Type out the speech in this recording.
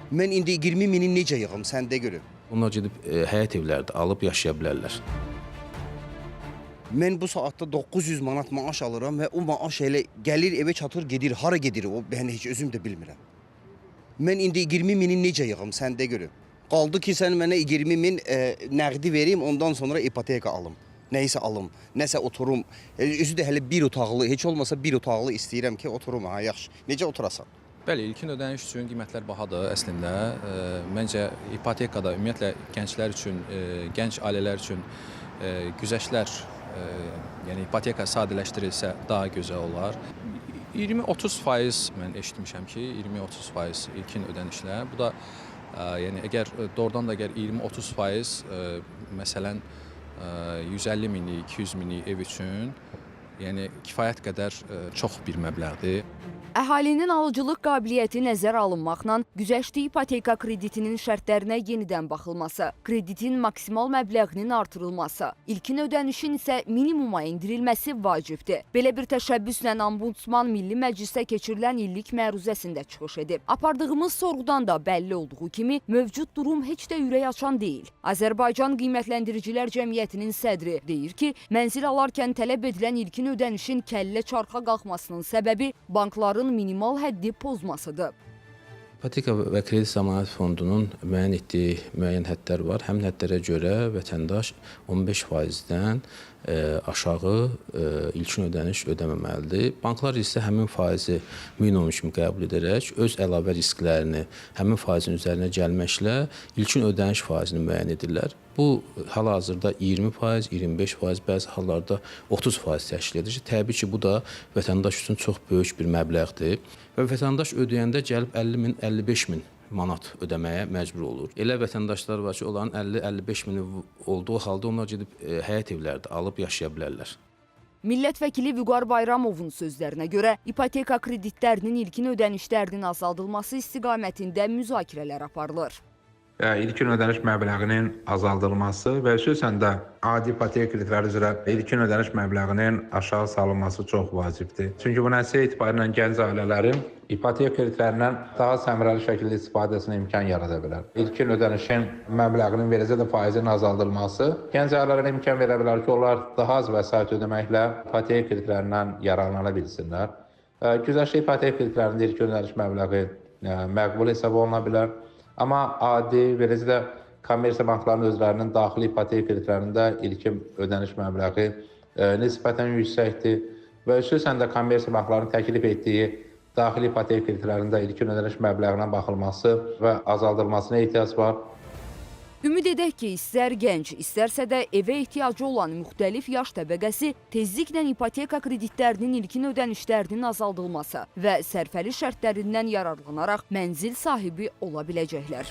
Mən indi 20 mini necə yığım, sən də görüm. Onlar gedib həyət evlərdə alıb yaşaya bilərlər. Mən bu saatda 900 manat maaş alıram və o maaş elə gəlir evə çatır, gedir. Hara gedir o, mən heç özüm də bilmirəm. Mən indi 20 mini necə yığım, sən də görüm. Qaldı ki, sən mənə 20 min nəqdi verim, ondan sonra ipoteka alım. Nəysə alım, nəsə oturum. Özü də hələ bir otaqlı, heç olmasa bir otaqlı istəyirəm ki, oturum, ha, yaxşı. Necə oturasan? Bəli, ilkin ödəniş üçün qiymətlər bahadır əslində. Məncə ipotekada ümumiyyətlə gənclər üçün, gənc ailələr üçün güzəştlər, yəni ipoteka sadələşdirilsə daha gözəl olar. 20-30% mən eşitmişəm ki, 20-30% ilkin ödənişlər. Bu da yəni əgər doğrudan da əgər 20-30% məsələn 150 minlik, 200 minlik ev üçün yəni kifayət qədər çox bir məbləğdir. Əhalinin alıcılıq qabiliyyəti nəzərə alınmaqla güzəştli ipoteka kreditinin şərtlərinə yenidən baxılması, kreditin maksimal məbləğinin artırılması, ilkin ödənişin isə minimuma endirilməsi vacibdir. Belə bir təşəbbüslə Ombudsman Milli Məclisdə keçirilən illik məruzəsində çıxış edib. Apardığımız sorğudan da bəlli olduğu kimi mövcud durum heç də ürək açan deyil. Azərbaycan Qiymətləndiricilər Cəmiyyətinin sədri deyir ki, mənzil alarkən tələb edilən ilkin ödənişin kəllə çarxa qalxmasının səbəbi bankların minimal həddi pozmasıdır. İpoteka və Kredit Zəmanət Fondunun müəyyən etdiyi müəyyən hədlər var. Həmin hədlərə görə vətəndaş 15%-dən aşağı ilkin ödəniş ödəməməlidir. Banklar isə həmin faizi minimum kimi qəbul edərək öz əlavə risklərini həmin faizin üzərinə gəlməklə ilkin ödəniş faizini müəyyən edirlər. Bu hal-hazırda 20%, 25%, bəzi hallarda 30% təşkil edir. Təbii ki, bu da vətəndaş üçün çox böyük bir məbləğdir və vətəndaş ödəyəndə gəlib 50 min, 55 min manat ödəməyə məcbur olur. Elə vətəndaşlar var ki, onların 50-55 mini olduğu halda onlar gedib həyət evlərdə alıb yaşaya bilərlər. Millət vəkili Vüqar Bayramovun sözlərinə görə ipoteka kreditlərinin ilkin ödənişlərinin azaldılması istiqamətində müzakirələr aparılır. İlkin ödəniş məbləğinin azaldılması və xüsusən də adi ipoteka kreditləri üzrə ilkin ödəniş məbləğinin aşağı salınması çox vacibdir. Çünki bu nəticə etibarilə gənc ailələrin ipoteka kreditlərindən daha səmərəli şəkildə istifadəsinə imkan yarada bilər. İlkin ödənişin məbləğinin verəcək də faizinin azaldılması gənc ailələrə imkan verə bilər ki, onlar daha az vəsait ödəməklə ipoteka kreditlərindən yararlana bilsinlər. Güzəştli ipoteka kreditlərində ilkin ödəniş məbləği məqbul hesab oluna bilər. Amma adi, beləcə də kommersiya banklarının özlərinin daxili ipoteka kreditlərində ilkin ödəniş məbləği nisbətən yüksəkdir və xüsusən də kommersiya banklarının təklif etdiyi daxili ipoteka kreditlərində ilkin ödəniş məbləğinə baxılması və azaldılmasına ehtiyac var. Ümid edək ki, istər gənc, istərsə də evə ehtiyacı olan müxtəlif yaş təbəqəsi tezliklə ipoteka kreditlərinin ilkin ödənişlərinin azaldılması və sərfəli şərtlərindən yararlanaraq mənzil sahibi ola biləcəklər.